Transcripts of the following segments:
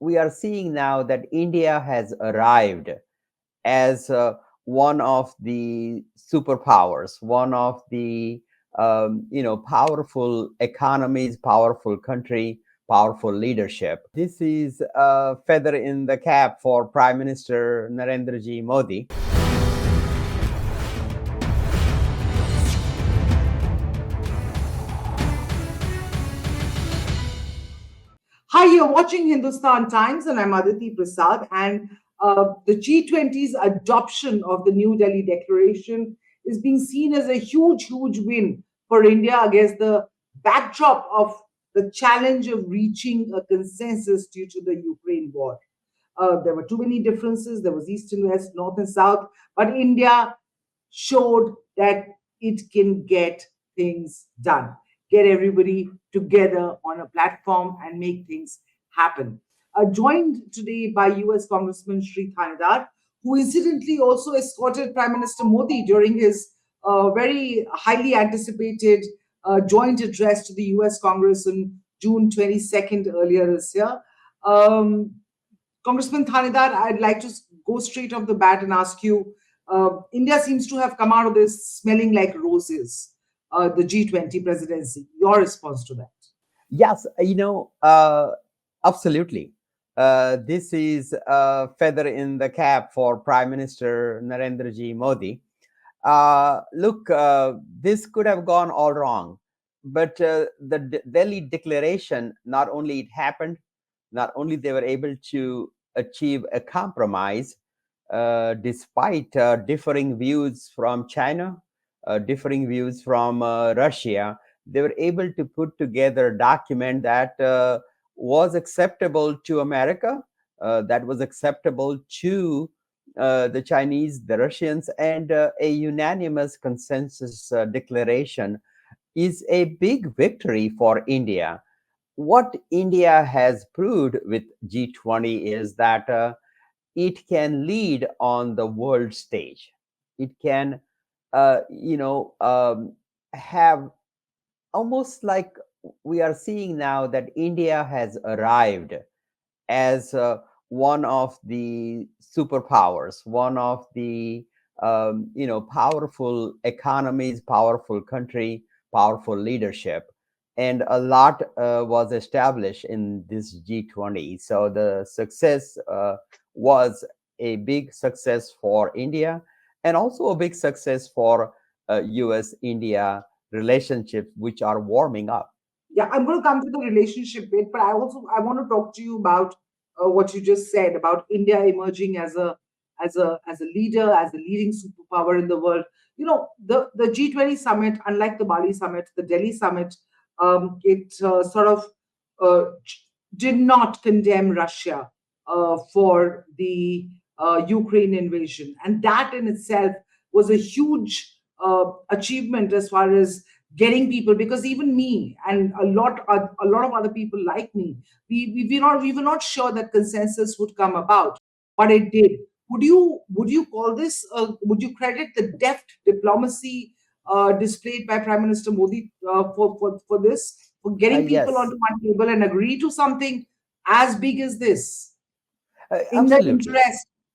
we are seeing now that India has arrived as one of the superpowers, one of the powerful economies, powerful country, powerful leadership. This is a feather in the cap for Prime Minister Narendra Modi. Hi, you're watching Hindustan Times, and I'm Aditi Prasad. And the G20's adoption of the New Delhi Declaration is being seen as a huge, huge win for India against the backdrop of the challenge of reaching a consensus due to the Ukraine war. There were too many differences. There was East and West, North and South, but India showed that it can get things done, get everybody together on a platform and make things happen. Joined today by U.S. Congressman Shri Thanedar, who incidentally also escorted Prime Minister Modi during his very highly anticipated joint address to the U.S. Congress on June 22nd earlier this year. Um, Congressman Thanedar, I'd like to go straight off the bat and ask you, India seems to have come out of this smelling like roses, the G20 presidency. Your response to that? Yes, absolutely. This is a feather in the cap for Prime Minister Narendra Modi. Look, this could have gone all wrong, but the Delhi Declaration, not only it happened, not only they were able to achieve a compromise despite differing views from China, differing views from Russia. They were able to put together a document that was acceptable to America, that was acceptable to the Chinese, the Russians, and a unanimous consensus declaration is a big victory for India. What India has proved with G20 is that it can lead on the world stage. It can, have almost like we are seeing now that India has arrived as one of the superpowers, one of the powerful economies, powerful country, powerful leadership, and a lot was established in this G20. So the success was a big success for India, and also a big success for U.S. India relationships, which are warming up. Yeah, I'm going to come to the relationship bit, but I want to talk to you about what you just said about India emerging as a leader, as a leading superpower in the world. You know, the G20 summit, unlike the Bali summit, the Delhi summit, it sort of uh, did not condemn Russia for the Ukraine invasion, and that in itself was a huge achievement as far as getting people, because even me and a lot of other people like me, we were not sure that consensus would come about, but it did. Would you call this, would you credit the deft diplomacy displayed by Prime Minister Modi for this, for getting people Yes, onto one table and agree to something as big as this, in the absolutely.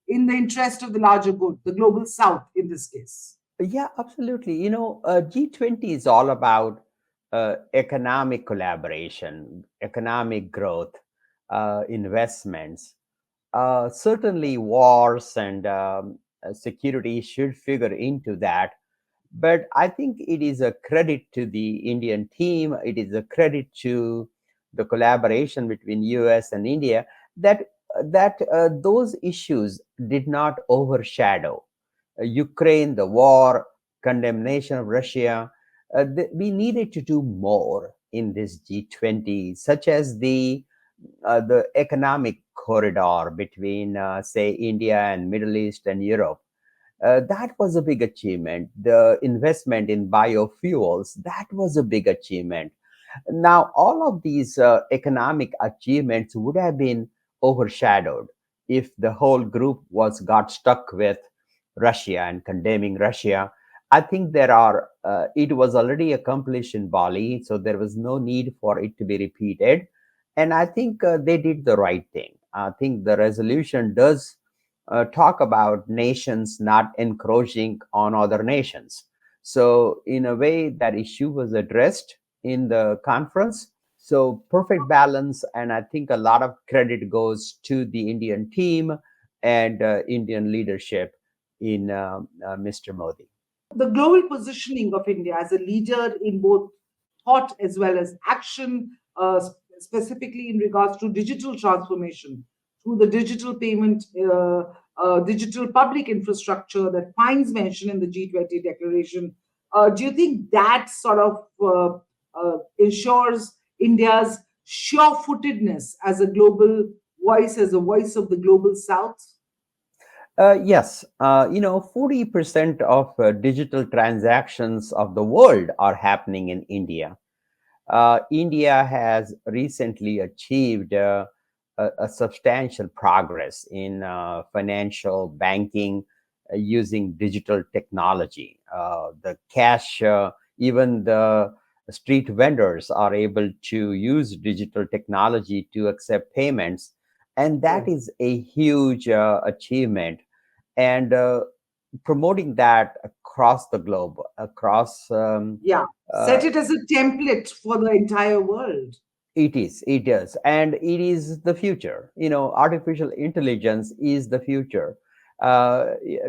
interest of the larger good, the global south in this case? Yeah, absolutely. G20 is all about economic collaboration, economic growth, investments. Certainly, wars and security should figure into that. But I think it is a credit to the Indian team. It is a credit to the collaboration between U.S. and India that those issues did not overshadow Ukraine, the war, condemnation of Russia. We needed to do more in this G20, such as the economic corridor between, say, India and Middle East and Europe. That was a big achievement. The investment in biofuels, that was a big achievement. Now, all of these economic achievements would have been overshadowed if the whole group was got stuck with Russia and condemning Russia. I think it was already accomplished in Bali, so there was no need for it to be repeated. And I think they did the right thing. I think the resolution does talk about nations not encroaching on other nations. So, in a way, that issue was addressed in the conference. So, perfect balance. And I think a lot of credit goes to the Indian team and Indian leadership in Mr. Modi. The global positioning of India as a leader in both thought as well as action, specifically in regards to digital transformation through the digital payment, digital public infrastructure that finds mention in the G20 declaration. Do you think that sort of ensures India's sure footedness as a global voice, as a voice of the global South? Yes, 40% of digital transactions of the world are happening in India. India has recently achieved a substantial progress in financial banking using digital technology. The cash, even the street vendors are able to use digital technology to accept payments. And that Yes. is a huge achievement. And promoting that across the globe, across Yeah. uh, Set it as a template for the entire world. it is, and it is the future. Artificial intelligence is the future.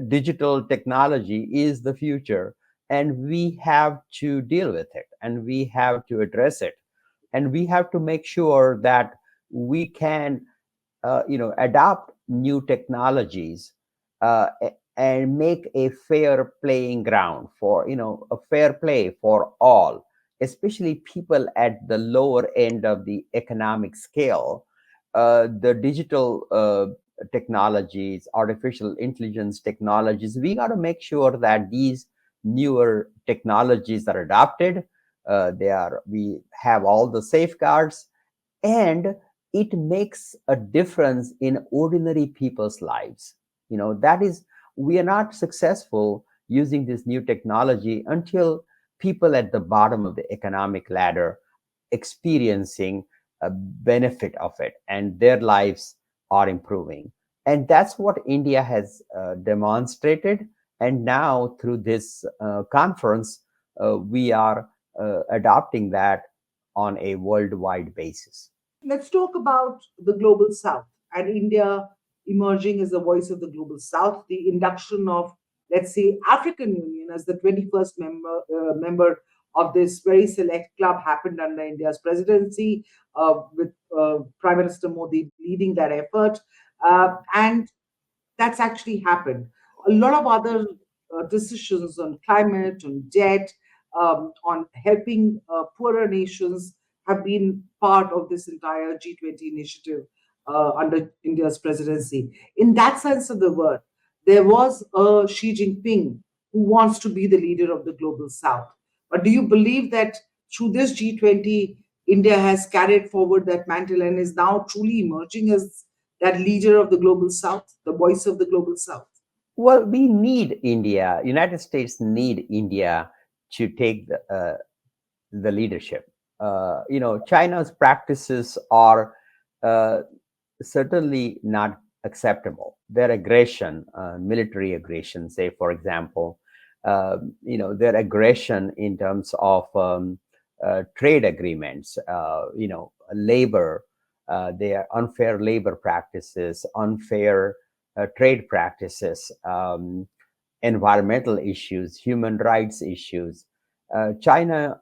Digital technology is the future, and we have to deal with it, and we have to address it, and we have to make sure that we can adopt new technologies and make a fair playing ground for a fair play for all, especially people at the lower end of the economic scale. The digital technologies, artificial intelligence technologies, we got to make sure that these newer technologies are adopted. We have all the safeguards, and it makes a difference in ordinary people's lives. That is, we are not successful using this new technology until people at the bottom of the economic ladder experiencing a benefit of it and their lives are improving. And that's what India has demonstrated. And now through this conference, we are adopting that on a worldwide basis. Let's talk about the global South and India emerging as the voice of the global South. The induction of, let's say, African Union as the 21st member of this very select club happened under India's presidency, with Prime Minister Modi leading that effort. And that's actually happened. A lot of other decisions on climate, on debt, on helping poorer nations have been part of this entire G20 initiative under India's presidency. In that sense of the word, there was a Xi Jinping who wants to be the leader of the global South. But do you believe that through this G20, India has carried forward that mantle and is now truly emerging as that leader of the global South, the voice of the global South? Well, we need India. United States need India to take the leadership. China's practices are uh, certainly not acceptable. Their aggression, military aggression, say for example, their aggression in terms of trade agreements, labor, their unfair labor practices, unfair trade practices, environmental issues, human rights issues. China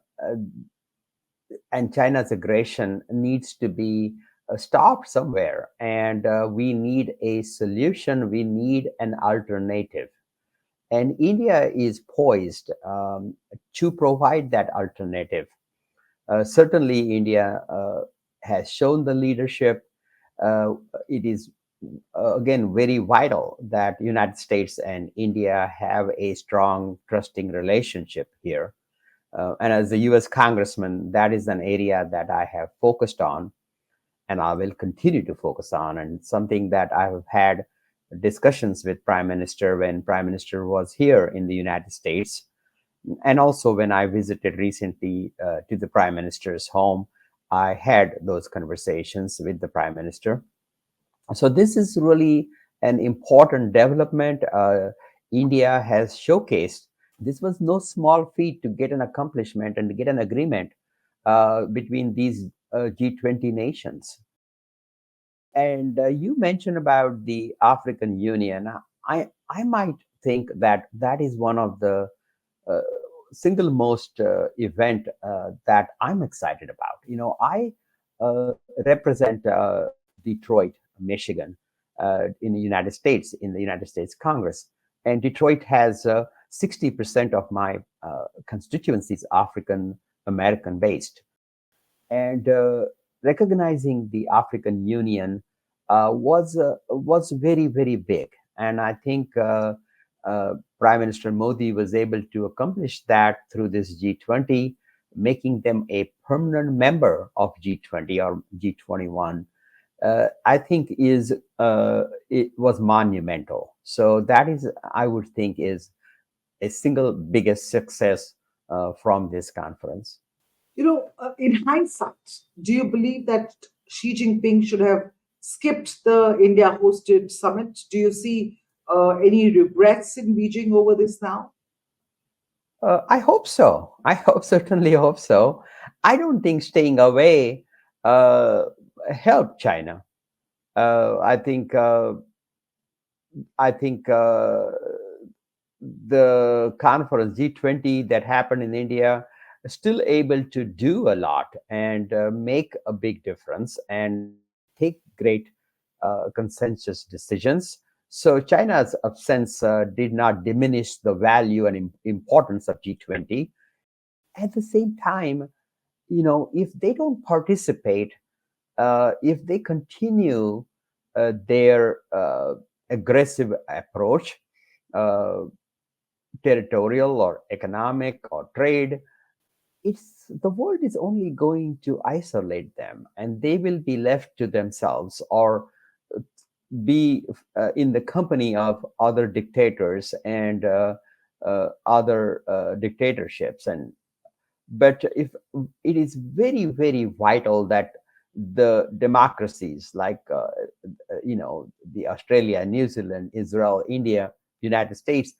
and China's aggression needs to be stopped somewhere, and we need a solution. We need an alternative, and India is poised to provide that alternative. Certainly, India has shown the leadership. It is again very vital that United States and India have a strong, trusting relationship here. And as a U.S. Congressman, that is an area that I have focused on, and I will continue to focus on, and something that I have had discussions with Prime Minister when Prime Minister was here in the United States, and also when I visited recently to the Prime Minister's home. I had those conversations with the Prime Minister, So this is really an important development. India has showcased this was no small feat to get an accomplishment and to get an agreement between these G20 nations. And you mentioned about the African Union. I might think that that is one of the uh, single most event that I'm excited about. I represent Detroit, Michigan, in the United States, in the United States Congress, and Detroit has 60% of my constituencies African American based, and recognizing the African Union was very big, and I think Prime Minister Modi was able to accomplish that through this G20, making them a permanent member of G20 or G21. I think is it was monumental. So that is, I would think, is a single biggest success from this conference. In hindsight, do you believe that Xi Jinping should have skipped the India hosted summit? Do you see any regrets in Beijing over this now? I hope so. I hope certainly hope so. I don't think staying away uh, helped China. I think the conference G20 that happened in India is still able to do a lot and make a big difference and take great consensus decisions. So China's absence did not diminish the value and importance of G20. At the same time, if they don't participate, if they continue their aggressive approach, uh, territorial or economic or trade, it's the world is only going to isolate them, and they will be left to themselves or be in the company of other dictators and other dictatorships. And but if it is very vital that the democracies like the Australia, New Zealand, Israel, India, United States,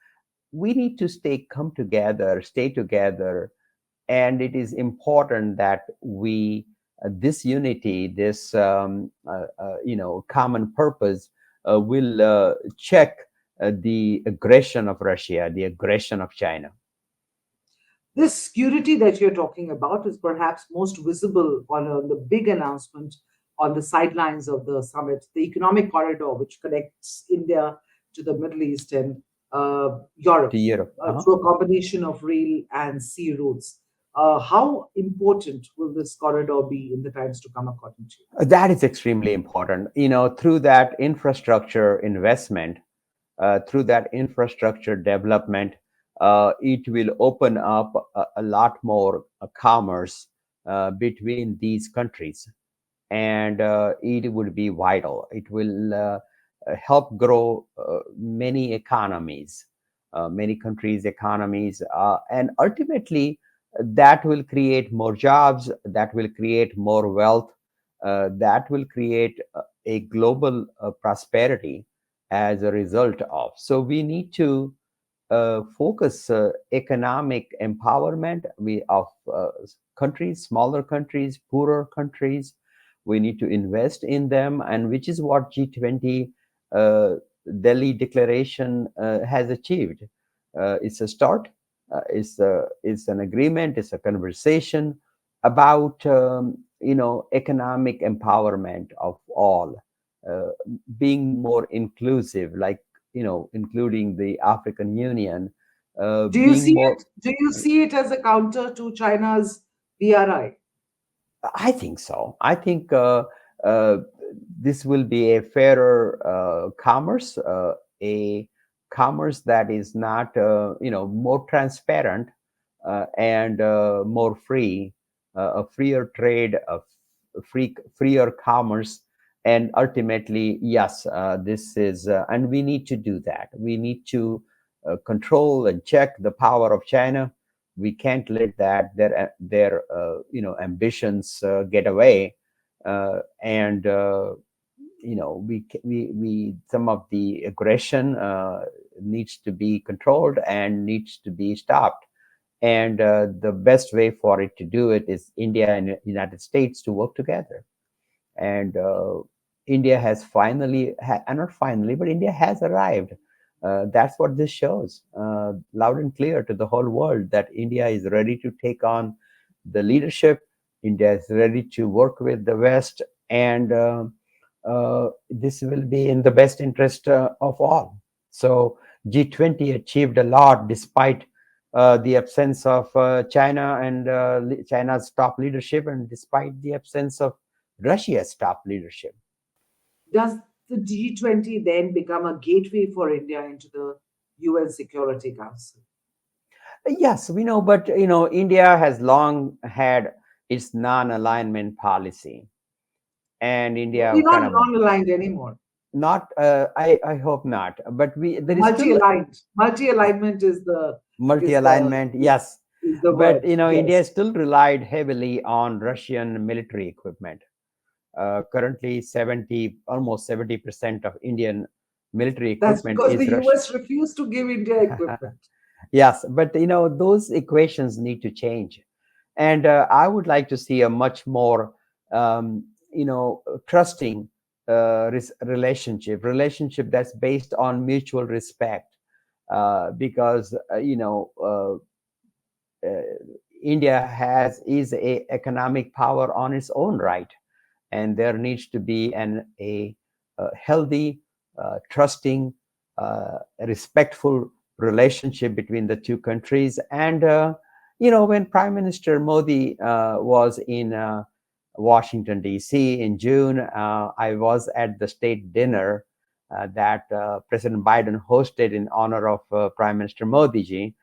we need to stay together, and it is important that we this unity, this common purpose will check the aggression of Russia, the aggression of China. This unity that you're talking about is perhaps most visible on the big announcement on the sidelines of the summit, the economic corridor, which connects India to the Middle East and To Europe Europe. through a combination of rail and sea routes. How important will this corridor be in the times to come, according to you? That is extremely important. Through that infrastructure investment, through that infrastructure development, it will open up a lot more commerce between these countries, and it would be vital. It will help grow many economies, many countries' economies, and ultimately that will create more jobs, that will create more wealth, that will create a global prosperity as a result of. So we need to focus economic empowerment of countries, smaller countries, poorer countries. We need to invest in them, and which is what G20 uh, Delhi Declaration has achieved. It's a start. It's an agreement. It's a conversation about economic empowerment of all, uh, being more inclusive, like including the African Union, Do you being see more. it? Do you see it as a counter to China's BRI? I think so. I think uh, this will be a fairer commerce, a commerce that is not, more transparent and more free, a freer trade, freer commerce, and ultimately, yes, this is, and we need to do that. We need to control and check the power of China. We can't let that their ambitions get away, and we some of the aggression needs to be controlled and needs to be stopped. And the best way for it to do it is India and United States to work together. And India has finally, not finally, but India has arrived. That's what this shows, loud and clear to the whole world, that India is ready to take on the leadership. India is ready to work with the West, and this will be in the best interest of all. So G20 achieved a lot despite the absence of China and China's top leadership, and despite the absence of Russia's top leadership. Does the G20 then become a gateway for India into the UN Security Council? Yes, we know, but India has long had its non-alignment policy, and India We're kind not of non-aligned anymore. not. I hope not, but we there is still Multi-aligned. Multi-alignment is the multi-alignment. Yes, is the but word. India Yes, still relied heavily on Russian military equipment. Currently, almost 70% of Indian military that's equipment because the is Russian. US refused to give India equipment. Yes, but those equations need to change, and I would like to see a much more trusting relationship that's based on mutual respect, because uh, India has is a economic power on its own right, and there needs to be a healthy, trusting, respectful relationship between the two countries. And when Prime Minister Modi was in Washington D.C. in June, I was at the state dinner that President Biden hosted in honor of Prime Minister Modi ji,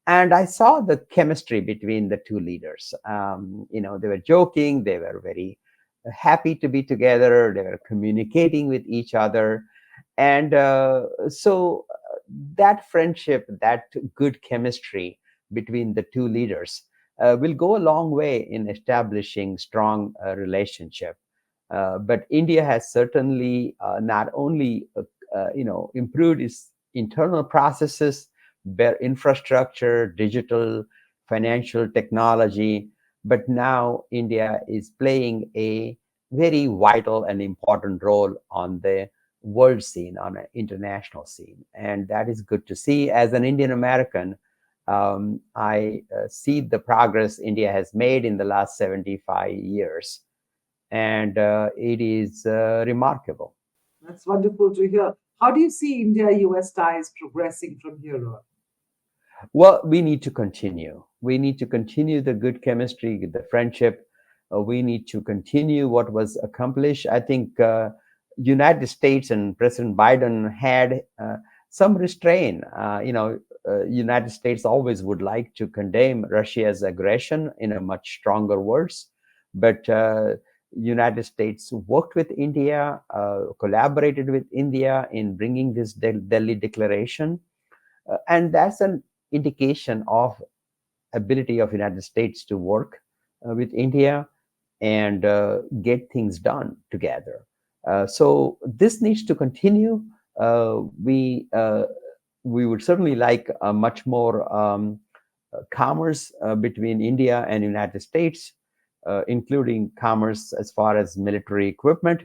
and I saw the chemistry between the two leaders. They were joking, they were very happy to be together, they were communicating with each other. And that friendship, that good chemistry between the two leaders will go a long way in establishing strong relationship. But India has certainly not only improved its internal processes, their infrastructure, digital, financial technology, but now India is playing a very vital and important role on the world scene, on an international scene. And that is good to see. As an Indian American, I see the progress India has made in the last 75 years. And it is remarkable. That's wonderful to hear. How do you see India-US ties progressing from here on? Well, we need to continue. We need to continue the good chemistry, the friendship. We need to continue what was accomplished. I think United States and President Biden had some restraint. United States always would like to condemn Russia's aggression in a much stronger words, but United States worked with India, collaborated with India in bringing this Delhi Declaration, and that's an indication of ability of United States to work with India and get things done together. So this needs to continue. We would certainly like much more commerce between India and United States, including commerce as far as military equipment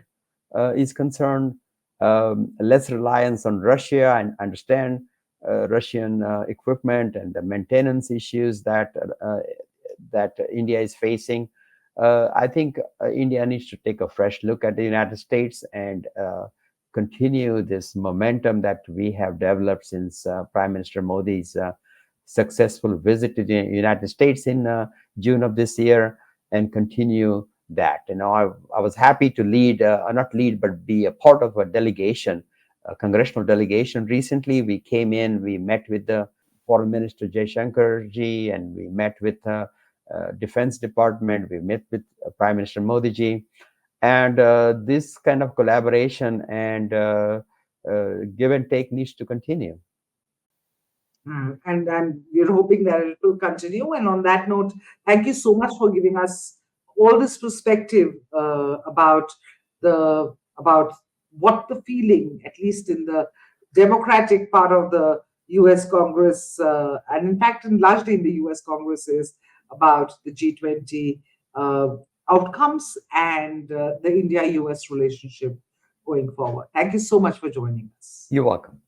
is concerned. Less reliance on Russia, and understand Russian equipment and the maintenance issues that India is facing. I think India needs to take a fresh look at the United States and continue this momentum that we have developed since Prime Minister Modi's successful visit to the United States in June of this year, and continue that. I was happy to lead, not lead, but be a part of a delegation, a congressional delegation. Recently, we came in, we met with the Foreign Minister Jaishankar ji, and we met with Defense Department, we met with Prime Minister Modi ji, and this kind of collaboration and give and take needs to continue. And we're hoping that it will continue. And on that note, thank you so much for giving us all this perspective about what the feeling, at least in the Democratic part of the US Congress, and in fact, largely in the US Congress, is about the G20 outcomes and the India US relationship going forward. Thank you so much for joining us. You're welcome.